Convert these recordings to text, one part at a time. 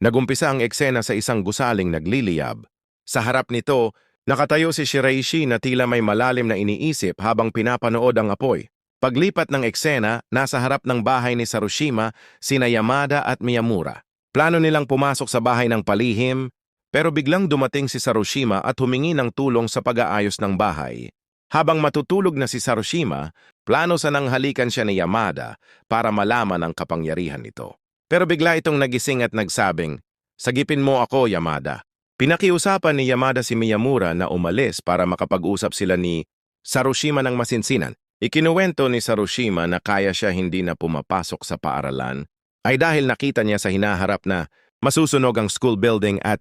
Nagumpisa ang eksena sa isang gusaling nagliliyab. Sa harap nito, nakatayo si Shiraishi na tila may malalim na iniisip habang pinapanood ang apoy. Paglipat ng eksena, nasa harap ng bahay ni Sarushima, sina Yamada at Miyamura. Plano nilang pumasok sa bahay ng palihim, pero biglang dumating si Sarushima at humingi ng tulong sa pag-aayos ng bahay. Habang matutulog na si Sarushima, plano sanang halikan siya ni Yamada para malaman ang kapangyarihan nito. Pero bigla itong nagising at nagsabing, "Sagipin mo ako, Yamada." Pinakiusapan ni Yamada si Miyamura na umalis para makapag-usap sila ni Sarushima ng masinsinan. Ikinuwento ni Sarushima na kaya siya hindi na pumapasok sa paaralan ay dahil nakita niya sa hinaharap na masusunog ang school building at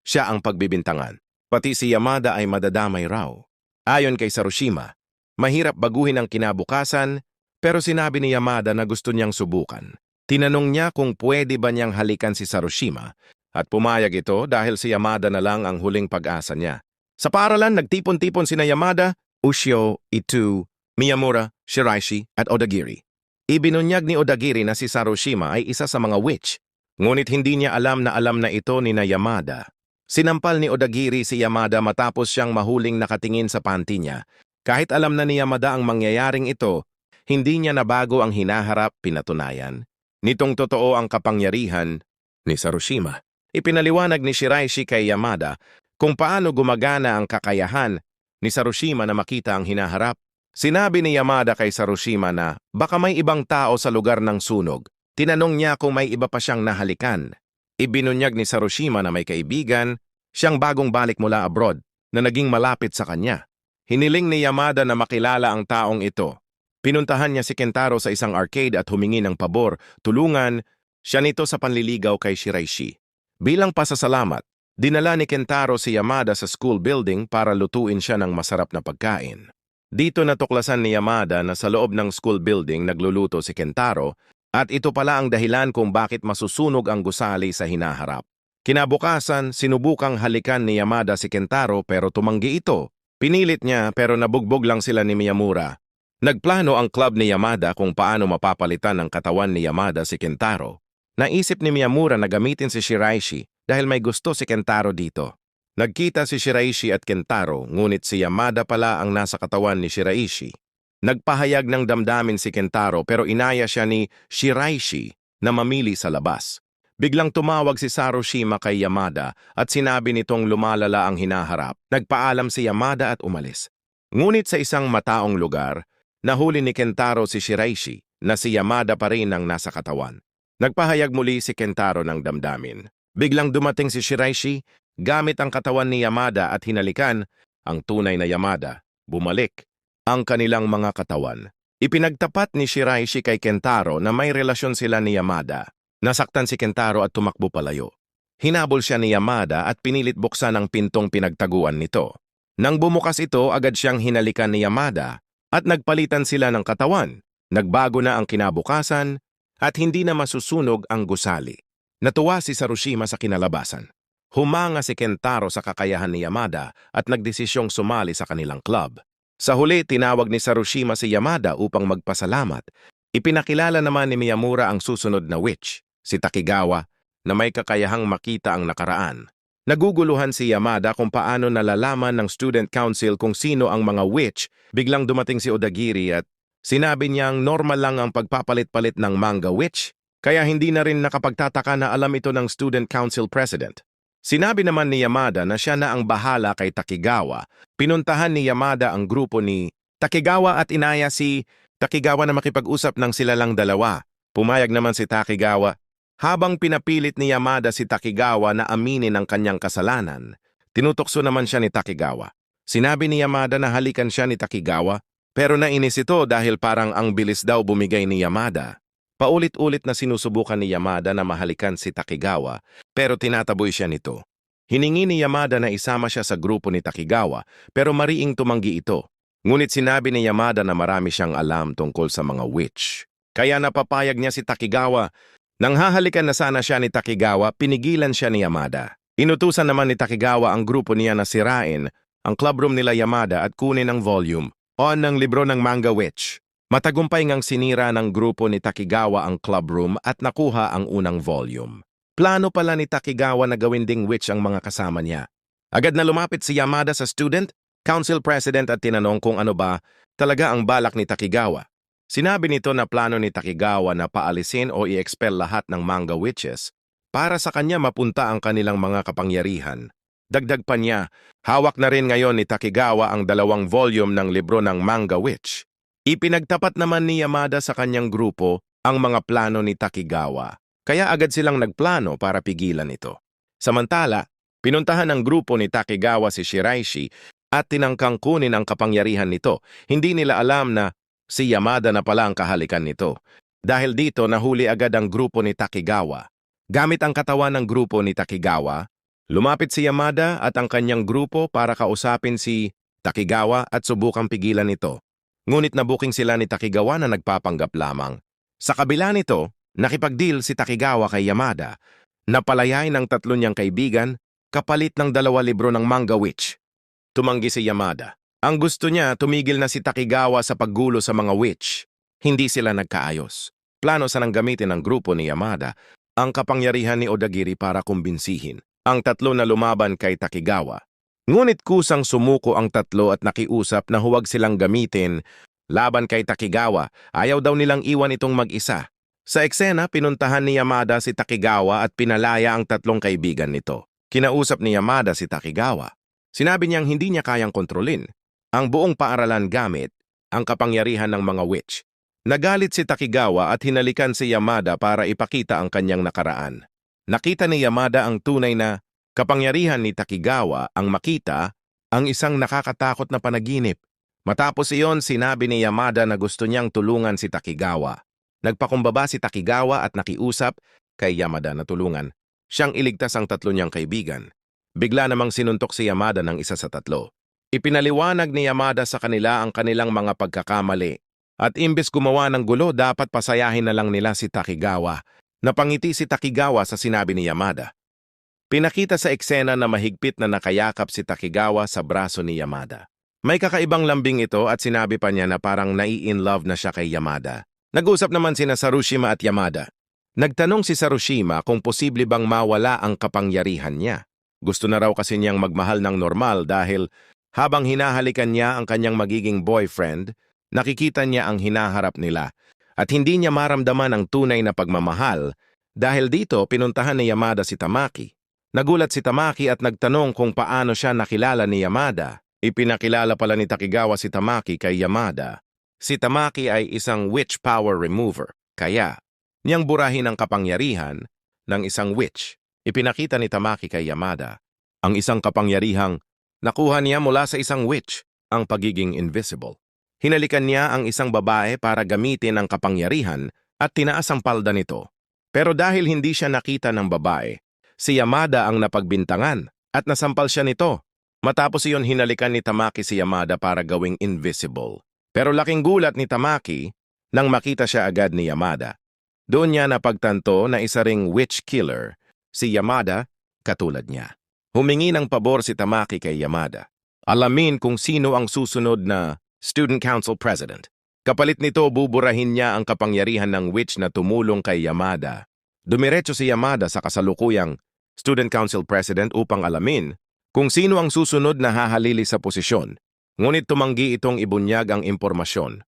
siya ang pagbibintangan. Pati si Yamada ay madadamay raw. Ayon kay Sarushima, mahirap baguhin ang kinabukasan pero sinabi ni Yamada na gusto niyang subukan. Tinanong niya kung pwede ba niyang halikan si Sarushima at pumayag ito dahil si Yamada na lang ang huling pag-asa niya. Sa paaralan, nagtipon-tipon sina Yamada, Ushio, Itu, Miyamura, Shiraishi at Odagiri. Ibinunyag ni Odagiri na si Sarushima ay isa sa mga witch, ngunit hindi niya alam na ito ni Yamada. Sinampal ni Odagiri si Yamada matapos siyang mahuling nakatingin sa panty niya. Kahit alam na ni Yamada ang mangyayaring ito, hindi niya nabago ang hinaharap pinatunayan. Nitong totoo ang kapangyarihan ni Sarushima. Ipinaliwanag ni Shiraishi kay Yamada kung paano gumagana ang kakayahan ni Sarushima na makita ang hinaharap. Sinabi ni Yamada kay Sarushima na baka may ibang tao sa lugar ng sunog. Tinanong niya kung may iba pa siyang nahalikan. Ibinunyag ni Sarushima na may kaibigan, siyang bagong balik mula abroad, na naging malapit sa kanya. Hiniling ni Yamada na makilala ang taong ito. Pinuntahan niya si Kentaro sa isang arcade at humingi ng pabor, tulungan siya nito sa panliligaw kay Shiraishi. Bilang pasasalamat, dinala ni Kentaro si Yamada sa school building para lutuin siya ng masarap na pagkain. Dito natuklasan ni Yamada na sa loob ng school building nagluluto si Kentaro at ito pala ang dahilan kung bakit masusunog ang gusali sa hinaharap. Kinabukasan, sinubukang halikan ni Yamada si Kentaro pero tumanggi ito. Pinilit niya pero nabugbog lang sila ni Miyamura. Nagplano ang club ni Yamada kung paano mapapalitan ng katawan ni Yamada si Kentaro. Naisip ni Miyamura na gamitin si Shiraishi dahil may gusto si Kentaro dito. Nagkita si Shiraishi at Kentaro, ngunit si Yamada pala ang nasa katawan ni Shiraishi. Nagpahayag ng damdamin si Kentaro pero inaya siya ni Shiraishi na mamili sa labas. Biglang tumawag si Sarushima kay Yamada at sinabi nitong lumalala ang hinaharap. Nagpaalam si Yamada at umalis. Ngunit sa isang mataong lugar, nahuli ni Kentaro si Shiraishi na si Yamada pa rin ang nasa katawan. Nagpahayag muli si Kentaro ng damdamin. Biglang dumating si Shiraishi, gamit ang katawan ni Yamada at hinalikan ang tunay na Yamada. Bumalik ang kanilang mga katawan. Ipinagtapat ni Shiraishi kay Kentaro na may relasyon sila ni Yamada. Nasaktan si Kentaro at tumakbo palayo. Hinabol siya ni Yamada at pinilit buksan ang pintong pinagtaguan nito. Nang bumukas ito, agad siyang hinalikan ni Yamada at nagpalitan sila ng katawan. Nagbago na ang kinabukasan at hindi na masusunog ang gusali. Natuwa si Sarushima sa kinalabasan. Humanga si Kentaro sa kakayahan ni Yamada at nagdesisyong sumali sa kanilang club. Sa huli, tinawag ni Sarushima si Yamada upang magpasalamat. Ipinakilala naman ni Miyamura ang susunod na witch, si Takigawa, na may kakayahang makita ang nakaraan. Naguguluhan si Yamada kung paano nalalaman ng student council kung sino ang mga witch. Biglang dumating si Odagiri at sinabi niyang normal lang ang pagpapalit-palit ng manga witch, kaya hindi na rin nakapagtataka na alam ito ng student council president. Sinabi naman ni Yamada na siya na ang bahala kay Takigawa. Pinuntahan ni Yamada ang grupo ni Takigawa at inaya si Takigawa na makipag-usap ng sila lang dalawa. Pumayag naman si Takigawa. Habang pinapilit ni Yamada si Takigawa na aminin ang kanyang kasalanan, tinutokso naman siya ni Takigawa. Sinabi ni Yamada na halikan siya ni Takigawa, pero nainis ito dahil parang ang bilis daw bumigay ni Yamada. Paulit-ulit na sinusubukan ni Yamada na mahalikan si Takigawa, pero tinataboy siya nito. Hiningi ni Yamada na isama siya sa grupo ni Takigawa, pero mariing tumanggi ito. Ngunit sinabi ni Yamada na marami siyang alam tungkol sa mga witch. Kaya napapayag niya si Takigawa. Nang hahalikan na sana siya ni Takigawa, pinigilan siya ni Yamada. Inutusan naman ni Takigawa ang grupo niya na sirain ang clubroom nila Yamada at kunin ang volume o ng libro ng Manga Witch. Matagumpay ngang sinira ng grupo ni Takigawa ang clubroom at nakuha ang unang volume. Plano pala ni Takigawa na gawin ding witch ang mga kasama niya. Agad na lumapit si Yamada sa student, council president at tinanong kung ano ba talaga ang balak ni Takigawa. Sinabi nito na plano ni Takigawa na paalisin o i-expel lahat ng manga witches para sa kanya mapunta ang kanilang mga kapangyarihan. Dagdag pa niya, hawak na rin ngayon ni Takigawa ang 2 volume ng libro ng Manga Witch. Ipinagtapat naman ni Yamada sa kanyang grupo ang mga plano ni Takigawa, kaya agad silang nagplano para pigilan ito. Samantala, pinuntahan ng grupo ni Takigawa si Shiraishi at tinangkang kunin ang kapangyarihan nito. Hindi nila alam na si Yamada na pala ang kahalikan nito. Dahil dito, nahuli agad ang grupo ni Takigawa. Gamit ang katawan ng grupo ni Takigawa, lumapit si Yamada at ang kanyang grupo para kausapin si Takigawa at subukang pigilan ito. Ngunit nabuking sila ni Takigawa na nagpapanggap lamang. Sa kabila nito, nakipagdeal si Takigawa kay Yamada. Napalayay ng 3 niyang kaibigan kapalit ng 2 libro ng Manga Witch. Tumanggi si Yamada. Ang gusto niya, tumigil na si Takigawa sa paggulo sa mga witch. Hindi sila nagkaayos. Plano sanang gamitin ng grupo ni Yamada ang kapangyarihan ni Odagiri para kumbinsihin ang 3 na lumaban kay Takigawa. Ngunit kusang sumuko ang 3 at nakiusap na huwag silang gamitin laban kay Takigawa. Ayaw daw nilang iwan itong mag-isa. Sa eksena, pinuntahan ni Yamada si Takigawa at pinalaya ang 3 kaibigan nito. Kinausap ni Yamada si Takigawa. Sinabi niyang hindi niya kayang kontrolin ang buong paaralan gamit ang kapangyarihan ng mga witch. Nagalit si Takigawa at hinalikan si Yamada para ipakita ang kanyang nakaraan. Nakita ni Yamada ang tunay na kapangyarihan ni Takigawa ang makita ang isang nakakatakot na panaginip. Matapos iyon, sinabi ni Yamada na gusto niyang tulungan si Takigawa. Nagpakumbaba si Takigawa at nakiusap kay Yamada na tulungan siyang iligtas ang 3 niyang kaibigan. Bigla namang sinuntok si Yamada ng isa sa 3. Ipinaliwanag ni Yamada sa kanila ang kanilang mga pagkakamali at imbes gumawa ng gulo, dapat pasayahin na lang nila si Takigawa. Napangiti si Takigawa sa sinabi ni Yamada. Pinakita sa eksena na mahigpit na nakayakap si Takigawa sa braso ni Yamada. May kakaibang lambing ito at sinabi pa niya na parang nai-in-love na siya kay Yamada. Nag-usap naman sina Sarushima at Yamada. Nagtanong si Sarushima kung posible bang mawala ang kapangyarihan niya. Gusto na raw kasi niyang magmahal ng normal dahil habang hinahalikan niya ang kanyang magiging boyfriend, nakikita niya ang hinaharap nila at hindi niya maramdaman ang tunay na pagmamahal. Dahil dito, pinuntahan ni Yamada si Tamaki. Nagulat si Tamaki at nagtanong kung paano siya nakilala ni Yamada. Ipinakilala pala ni Takigawa si Tamaki kay Yamada. Si Tamaki ay isang witch power remover, kaya niyang burahin ang kapangyarihan ng isang witch. Ipinakita ni Tamaki kay Yamada ang isang kapangyarihang nakuha niya mula sa isang witch, ang pagiging invisible. Hinalikan niya ang isang babae para gamitin ang kapangyarihan at tinaas ang palda nito. Pero dahil hindi siya nakita ng babae, si Yamada ang napagbintangan at nasampal siya nito. Matapos iyon, hinalikan ni Tamaki si Yamada para gawing invisible. Pero laking gulat ni Tamaki nang makita siya agad ni Yamada. Doon niya napagtanto na isa ring witch killer si Yamada katulad niya. Humingi ng pabor si Tamaki kay Yamada. Alamin kung sino ang susunod na Student Council President. Kapalit nito, buburahin niya ang kapangyarihan ng witch na tumulong kay Yamada. Dumiretso si Yamada sa kasalukuyang Student Council President upang alamin kung sino ang susunod na hahalili sa posisyon. Ngunit tumanggi itong ibunyag ang impormasyon.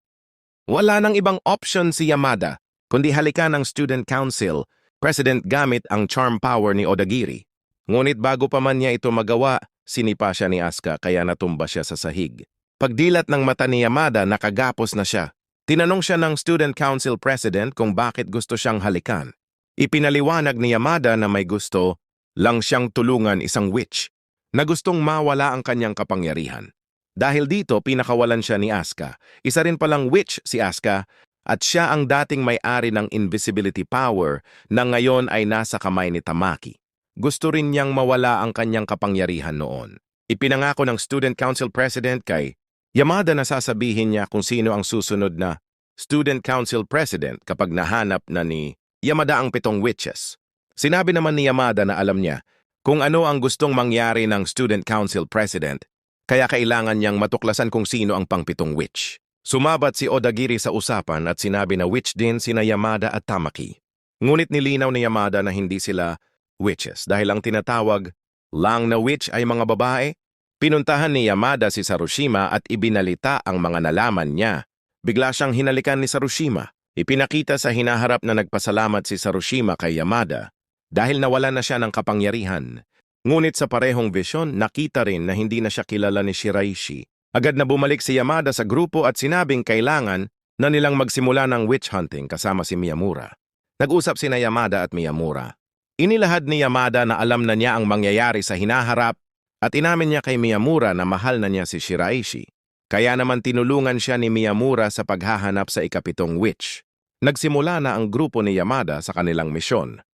Wala nang ibang option si Yamada, kundi halikan ng Student Council President gamit ang charm power ni Odagiri. Ngunit bago pa man niya ito magawa, sinipa siya ni Asuka kaya natumba siya sa sahig. Pagdilat ng mata ni Yamada, nakagapos na siya. Tinanong siya ng Student Council President kung bakit gusto siyang halikan. Ipinaliwanag ni Yamada na may gusto lang siyang tulungan isang witch na gustong mawala ang kanyang kapangyarihan. Dahil dito, pinakawalan siya ni Asuka. Isa rin palang witch si Asuka at siya ang dating may-ari ng invisibility power na ngayon ay nasa kamay ni Tamaki. Gusto rin niyang mawala ang kanyang kapangyarihan noon. Ipinangako ng Student Council President kay Yamada na sasabihin niya kung sino ang susunod na Student Council President kapag nahanap na ni Yamada ang 7 witches. Sinabi naman ni Yamada na alam niya kung ano ang gustong mangyari ng Student Council President, kaya kailangan niyang matuklasan kung sino ang pang-7 witch. Sumabat si Odagiri sa usapan at sinabi na witch din sina Yamada at Tamaki. Ngunit nilinaw ni Yamada na hindi sila witches dahil ang tinatawag lang na witch ay mga babae. Pinuntahan ni Yamada si Sarushima at ibinalita ang mga nalaman niya. Bigla siyang hinalikan ni Sarushima. Ipinakita sa hinaharap na nagpasalamat si Sarushima kay Yamada dahil nawala na siya ng kapangyarihan. Ngunit sa parehong visyon, nakita rin na hindi na siya kilala ni Shiraishi. Agad na bumalik si Yamada sa grupo at sinabing kailangan na nilang magsimula ng witch hunting kasama si Miyamura. Nag-usap sina Yamada at Miyamura. Inilahad ni Yamada na alam na niya ang mangyayari sa hinaharap at inamin niya kay Miyamura na mahal na niya si Shiraishi. Kaya naman tinulungan siya ni Miyamura sa paghahanap sa ikapitong witch. Nagsimula na ang grupo ni Yamada sa kanilang misyon.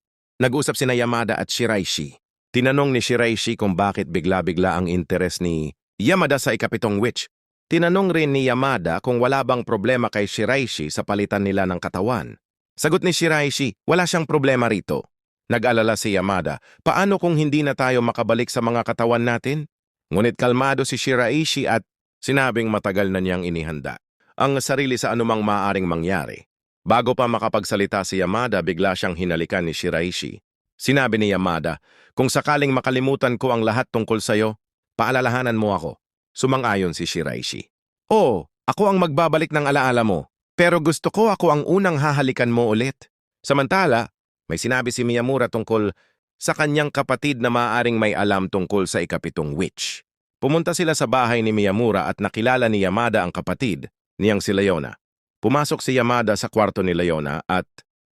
Nag-usap sina Yamada at Shiraishi. Tinanong ni Shiraishi kung bakit bigla-bigla ang interes ni Yamada sa ikapitong witch. Tinanong rin ni Yamada kung wala bang problema kay Shiraishi sa palitan nila ng katawan. Sagot ni Shiraishi, wala siyang problema rito. Nag-alala si Yamada, paano kung hindi na tayo makabalik sa mga katawan natin? Ngunit kalmado si Shiraishi at sinabing matagal na niyang inihanda ang sarili sa anumang maaaring mangyari. Bago pa makapagsalita si Yamada, bigla siyang hinalikan ni Shiraishi. Sinabi ni Yamada, kung sakaling makalimutan ko ang lahat tungkol sa'yo, paalalahanan mo ako. Sumang-ayon si Shiraishi. Oo, ako ang magbabalik ng alaala mo, pero gusto ko ako ang unang hahalikan mo ulit. Samantala, may sinabi si Miyamura tungkol sa kanyang kapatid na maaaring may alam tungkol sa ikapitong witch. Pumunta sila sa bahay ni Miyamura at nakilala ni Yamada ang kapatid niyang si Leona. Pumasok si Yamada sa kwarto ni Leona at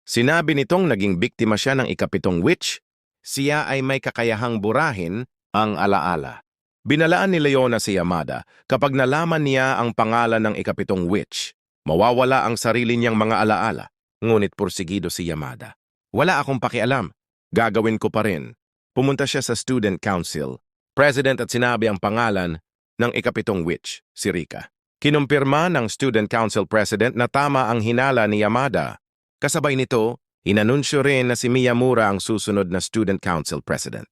sinabi nitong naging biktima siya ng ikapitong witch. Siya ay may kakayahang burahin ang alaala. Binalaan ni Leona si Yamada kapag nalaman niya ang pangalan ng ikapitong witch, mawawala ang sarili niyang mga alaala. Ngunit pursigido si Yamada. Wala akong pakialam. Gagawin ko pa rin. Pumunta siya sa student council, president at sinabi ang pangalan ng ikapitong witch, si Rika. Kinumpirma ng student council president na tama ang hinala ni Yamada. Kasabay nito, inanunsyo rin na si Miyamura ang susunod na student council president.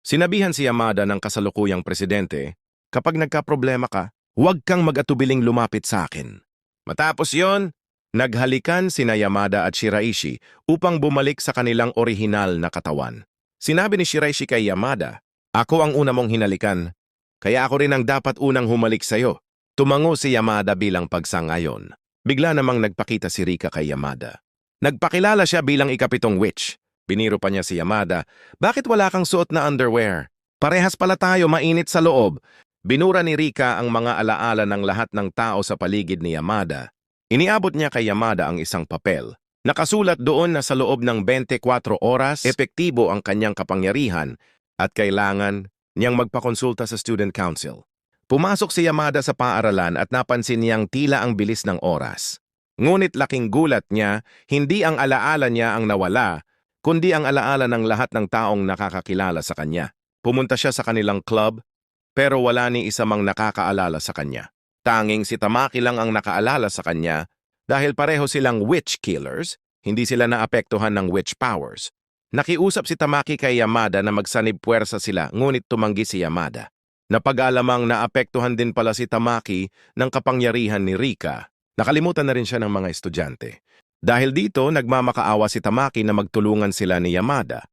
Sinabihan si Yamada ng kasalukuyang presidente, kapag nagkaproblema ka, huwag kang mag-atubiling lumapit sa akin. Matapos yon, naghalikan sina Yamada at Shiraishi upang bumalik sa kanilang orihinal na katawan. Sinabi ni Shiraishi kay Yamada, ako ang una mong hinalikan, kaya ako rin ang dapat unang humalik sa'yo. Tumango si Yamada bilang pagsangayon. Bigla namang nagpakita si Rika kay Yamada. Nagpakilala siya bilang ikapitong witch. Biniro pa niya si Yamada, bakit wala kang suot na underwear? Parehas pala tayo mainit sa loob. Binura ni Rika ang mga alaala ng lahat ng tao sa paligid ni Yamada. Iniabot niya kay Yamada ang isang papel. Nakasulat doon na sa loob ng 24 oras, epektibo ang kanyang kapangyarihan at kailangan niyang magpakonsulta sa student council. Pumasok si Yamada sa paaralan at napansin niyang tila ang bilis ng oras. Ngunit laking gulat niya, hindi ang alaala niya ang nawala, kundi ang alaala ng lahat ng taong nakakakilala sa kanya. Pumunta siya sa kanilang club, pero wala ni isa mang nakakaalala sa kanya. Tanging si Tamaki lang ang nakaalala sa kanya dahil pareho silang witch killers, hindi sila naapektuhan ng witch powers. Nakiusap si Tamaki kay Yamada na magsanib puwersa sila, ngunit tumanggi si Yamada. Napag-alamang naapektuhan din pala si Tamaki ng kapangyarihan ni Rika. Nakalimutan na rin siya ng mga estudyante. Dahil dito, nagmamakaawa si Tamaki na magtulungan sila ni Yamada.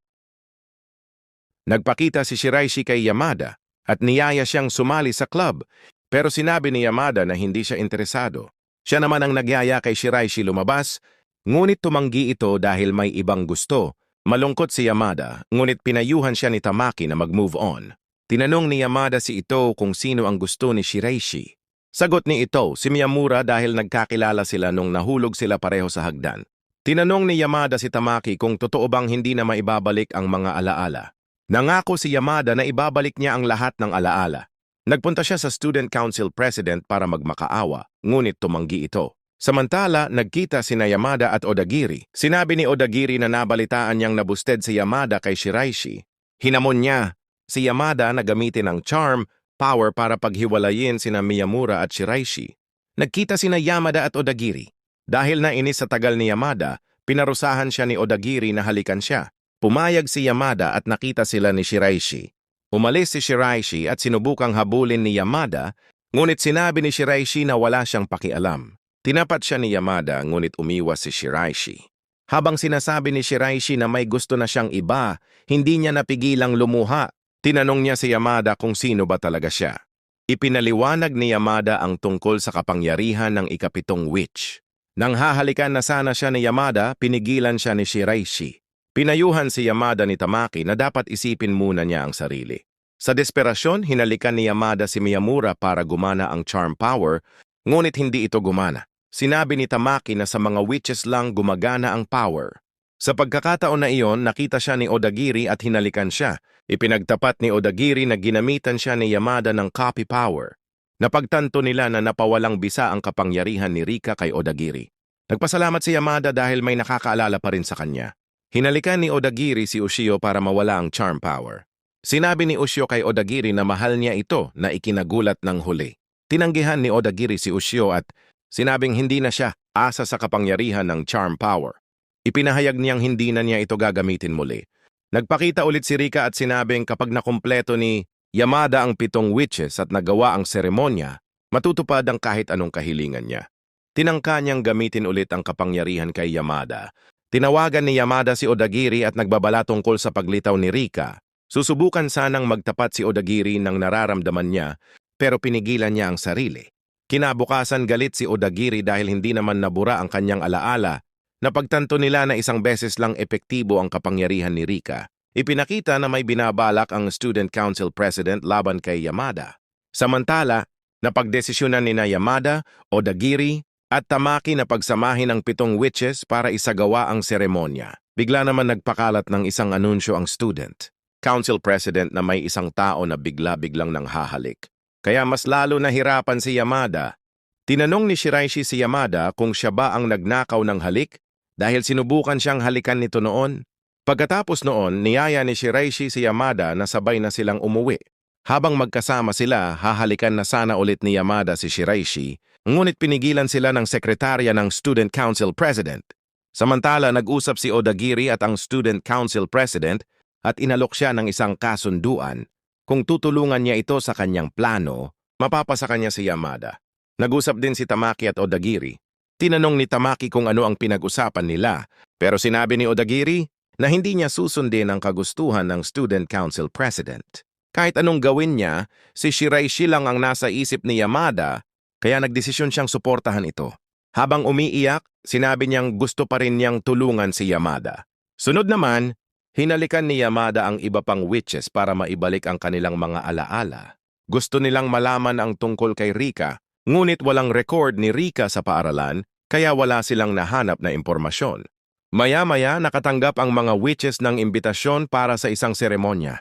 Nagpakita si Shiraishi kay Yamada at niyaya siyang sumali sa club, pero sinabi ni Yamada na hindi siya interesado. Siya naman ang nagyaya kay Shiraishi lumabas, ngunit tumanggi ito dahil may ibang gusto. Malungkot si Yamada, ngunit pinayuhan siya ni Tamaki na mag-move on. Tinanong ni Yamada si Ito kung sino ang gusto ni Shiraishi. Sagot ni Ito, si Miyamura dahil nagkakilala sila nung nahulog sila pareho sa hagdan. Tinanong ni Yamada si Tamaki kung totoo bang hindi na maibabalik ang mga alaala. Nangako si Yamada na ibabalik niya ang lahat ng alaala. Nagpunta siya sa student council president para magmakaawa, ngunit tumanggi ito. Samantala, nagkita sina Yamada at Odagiri. Sinabi ni Odagiri na nabalitaan niyang nabusted si Yamada kay Shiraishi. Hinamon niya si Yamada na gamitin ang charm, power para paghiwalayin sina Miyamura at Shiraishi. Nagkita sina Yamada at Odagiri. Dahil nainis sa tagal ni Yamada, pinarusahan siya ni Odagiri na halikan siya. Pumayag si Yamada at nakita sila ni Shiraishi. Umalis si Shiraishi at sinubukang habulin ni Yamada, ngunit sinabi ni Shiraishi na wala siyang pakialam. Tinapat siya ni Yamada ngunit umiwas si Shiraishi. Habang sinasabi ni Shiraishi na may gusto na siyang iba, hindi niya napigilang lumuha. Tinanong niya si Yamada kung sino ba talaga siya. Ipinaliwanag ni Yamada ang tungkol sa kapangyarihan ng ikapitong witch. Nang hahalikan na sana siya ni Yamada, pinigilan siya ni Shiraishi. Pinayuhan si Yamada ni Tamaki na dapat isipin muna niya ang sarili. Sa desperasyon, hinalikan ni Yamada si Miyamura para gumana ang charm power, ngunit hindi ito gumana. Sinabi ni Tamaki na sa mga witches lang gumagana ang power. Sa pagkakataon na iyon, nakita siya ni Odagiri at hinalikan siya. Ipinagtapat ni Odagiri na ginamitan siya ni Yamada ng copy power. Napagtanto nila na napawalang bisa ang kapangyarihan ni Rika kay Odagiri. Nagpasalamat si Yamada dahil may nakakaalala pa rin sa kanya. Hinalikan ni Odagiri si Ushio para mawala ang charm power. Sinabi ni Ushio kay Odagiri na mahal niya ito na ikinagulat ng huli. Tinanggihan ni Odagiri si Ushio at sinabing hindi na siya asa sa kapangyarihan ng charm power. Ipinahayag niyang hindi na niya ito gagamitin muli. Nagpakita ulit si Rika at sinabing kapag nakumpleto ni Yamada ang 7 witches at nagawa ang seremonya, matutupad ang kahit anong kahilingan niya. Tinangka niyang gamitin ulit ang kapangyarihan kay Yamada. Tinawagan ni Yamada si Odagiri at nagbabala tungkol sa paglitaw ni Rika. Susubukan sanang magtapat si Odagiri ng nararamdaman niya, pero pinigilan niya ang sarili. Kinabukasan galit si Odagiri dahil hindi naman nabura ang kanyang alaala. Napagtanto nila na isang beses lang epektibo ang kapangyarihan ni Rika. Ipinakita na may binabalak ang Student Council President laban kay Yamada. Samantala, napagdesisyonan ni Yamada, Odagiri, at Tamaki na pagsamahin ang 7 witches para isagawa ang seremonya. Bigla naman nagpakalat ng isang anunsyo ang Student Council President na may isang tao na bigla-biglang nanghahalik. Kaya mas lalo nahirapan si Yamada. Tinanong ni Shiraishi si Yamada kung siya ba ang nagnakaw ng halik dahil sinubukan siyang halikan nito noon. Pagkatapos noon, niyaya ni Shiraishi si Yamada na sabay na silang umuwi. Habang magkasama sila, hahalikan na sana ulit ni Yamada si Shiraishi, ngunit pinigilan sila ng sekretarya ng Student Council President. Samantala, nag-usap si Odagiri at ang Student Council President at inalok siya ng isang kasunduan. Kung tutulungan niya ito sa kanyang plano, mapapasa kanya si Yamada. Nag-usap din si Tamaki at Odagiri. Tinanong ni Tamaki kung ano ang pinag-usapan nila, pero sinabi ni Odagiri na hindi niya susundin ang kagustuhan ng Student Council President. Kahit anong gawin niya, si Shiraishi lang ang nasa isip ni Yamada, kaya nagdesisyon siyang suportahan ito. Habang umiiyak, sinabi niyang gusto pa rin niyang tulungan si Yamada. Sunod naman, hinalikan ni Yamada ang iba pang witches para maibalik ang kanilang mga alaala. Gusto nilang malaman ang tungkol kay Rika, ngunit walang record ni Rika sa paaralan, kaya wala silang nahanap na impormasyon. Maya-maya nakatanggap ang mga witches ng imbitasyon para sa isang seremonya.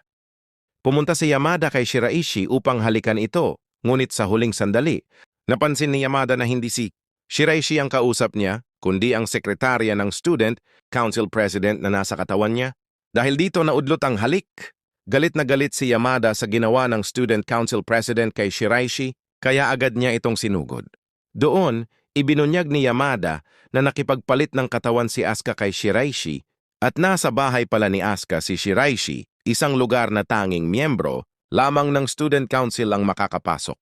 Pumunta si Yamada kay Shiraishi upang halikan ito, ngunit sa huling sandali, napansin ni Yamada na hindi si Shiraishi ang kausap niya, kundi ang sekretarya ng Student Council President na nasa katawan niya. Dahil dito naudlot ang halik. Galit na galit si Yamada sa ginawa ng Student Council President kay Shiraishi, kaya agad niya itong sinugod. Doon, ibinunyag ni Yamada na nakipagpalit ng katawan si Asuka kay Shiraishi at nasa bahay pala ni Asuka si Shiraishi, isang lugar na tanging miyembro lamang ng Student Council ang makakapasok.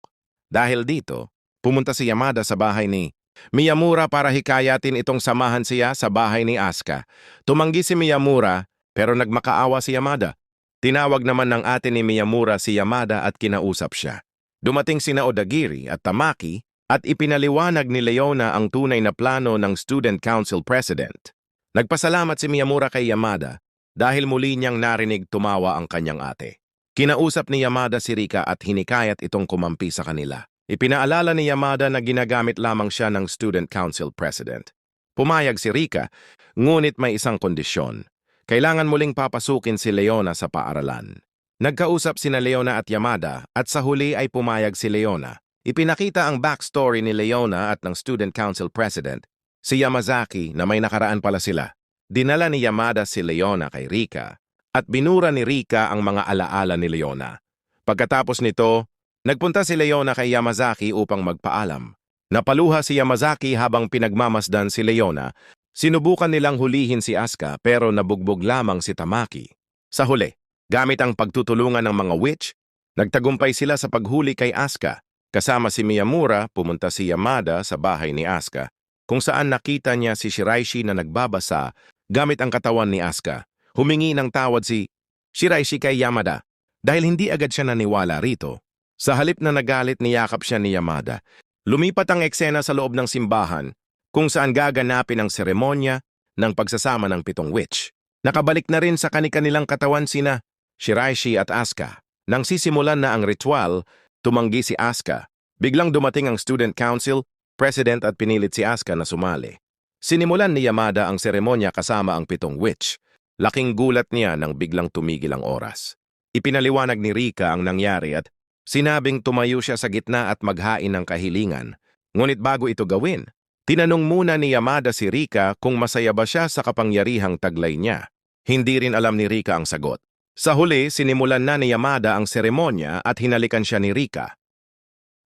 Dahil dito, pumunta si Yamada sa bahay ni Miyamura para hikayatin itong samahan siya sa bahay ni Asuka. Tumanggi si Miyamura, pero nagmakaawa si Yamada. Tinawag naman ng ate ni Miyamura si Yamada at kinausap siya. Dumating sina Odagiri at Tamaki at ipinaliwanag ni Leona ang tunay na plano ng Student Council President. Nagpasalamat si Miyamura kay Yamada dahil muli niyang narinig tumawa ang kanyang ate. Kinausap ni Yamada si Rika at hinikayat itong kumampi sa kanila. Ipinaalala ni Yamada na ginagamit lamang siya ng Student Council President. Pumayag si Rika, ngunit may isang kondisyon. Kailangan muling papasukin si Leona sa paaralan. Nagkausap sina Leona at Yamada at sa huli ay pumayag si Leona. Ipinakita ang backstory ni Leona at ng Student Council President, si Yamazaki na may nakaraan pala sila. Dinala ni Yamada si Leona kay Rika at binura ni Rika ang mga alaala ni Leona. Pagkatapos nito, nagpunta si Leona kay Yamazaki upang magpaalam. Napaluha si Yamazaki habang pinagmamasdan si Leona. Sinubukan nilang hulihin si Asuka pero nabugbog lamang si Tamaki. Sa huli, gamit ang pagtutulungan ng mga witch, nagtagumpay sila sa paghuli kay Asuka. Kasama si Miyamura, pumunta si Yamada sa bahay ni Asuka, kung saan nakita niya si Shiraishi na nagbabasa gamit ang katawan ni Asuka. Humingi ng tawad si Shiraishi kay Yamada dahil hindi agad siya naniwala rito. Sa halip na nagalit, niyakap siya ni Yamada. Lumipat ang eksena sa loob ng simbahan kung saan gaganapin ang seremonya ng pagsasama ng 7 witch. Nakabalik na rin sa kani-kanilang katawan sina Shiraishi at Asuka. Nang sisimulan na ang ritual, tumanggi si Asuka. Biglang dumating ang student council, president at pinilit si Asuka na sumali. Sinimulan ni Yamada ang seremonya kasama ang 7 witch. Laking gulat niya nang biglang tumigil ang oras. Ipinaliwanag ni Rika ang nangyari at sinabing tumayo siya sa gitna at maghain ng kahilingan. Ngunit bago ito gawin, tinanong muna ni Yamada si Rika kung masaya ba siya sa kapangyarihang taglay niya. Hindi rin alam ni Rika ang sagot. Sa huli, sinimulan na ni Yamada ang seremonya at hinalikan siya ni Rika.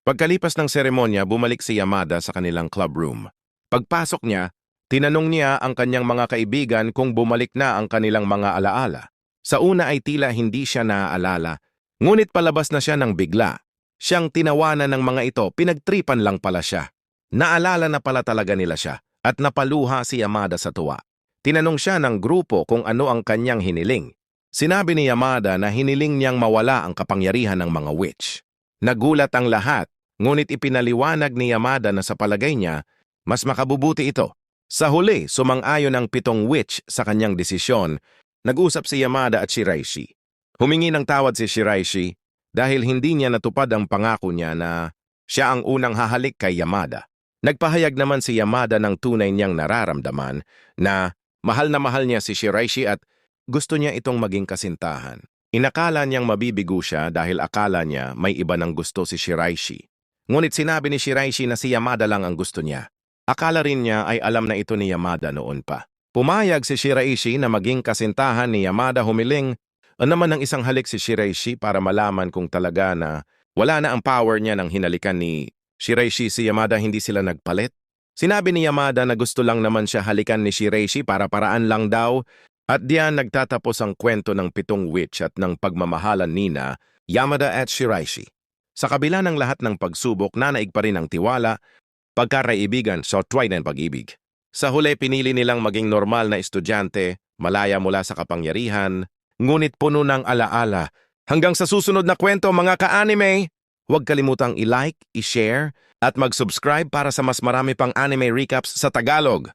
Pagkalipas ng seremonya, bumalik si Yamada sa kanilang club room. Pagpasok niya, tinanong niya ang kanyang mga kaibigan kung bumalik na ang kanilang mga alaala. Sa una ay tila hindi siya naaalala, ngunit palabas na siya ng bigla. Siyang tinawanan ng mga ito, pinagtripan lang pala siya. Naalala na pala talaga nila siya at napaluha si Yamada sa tuwa. Tinanong siya ng grupo kung ano ang kanyang hiniling. Sinabi ni Yamada na hiniling niyang mawala ang kapangyarihan ng mga witch. Nagulat ang lahat, ngunit ipinaliwanag ni Yamada na sa palagay niya, mas makabubuti ito. Sa huli, sumang-ayon ang 7 witch sa kanyang desisyon. Nag-usap si Yamada at Shiraishi. Humingi ng tawad si Shiraishi dahil hindi niya natupad ang pangako niya na siya ang unang hahalik kay Yamada. Nagpahayag naman si Yamada ng tunay niyang nararamdaman na mahal niya si Shiraishi at gusto niya itong maging kasintahan. Inakala niyang mabibigo siya dahil akala niya may iba ng gusto si Shiraishi. Ngunit sinabi ni Shiraishi na si Yamada lang ang gusto niya. Akala rin niya ay alam na ito ni Yamada noon pa. Pumayag si Shiraishi na maging kasintahan ni Yamada. Humiling naman ng isang halik si Shiraishi para malaman kung talaga na wala na ang power niya nang hinalikan ni Shiraishi si Yamada. Hindi sila nagpalit. Sinabi ni Yamada na gusto lang naman siya halikan ni Shiraishi para paraan lang daw. At diyan nagtatapos ang kwento ng 7 witch at ng pagmamahalan nina Yamada at Shiraishi. Sa kabila ng lahat ng pagsubok, nanaig pa rin ang tiwala, pagkaraibigan sa tuwid ng pag-ibig. Sa huli, pinili nilang maging normal na estudyante, malaya mula sa kapangyarihan, ngunit puno ng alaala. Hanggang sa susunod na kwento mga ka-anime, huwag kalimutang i-like, i-share, at mag-subscribe para sa mas marami pang anime recaps sa Tagalog.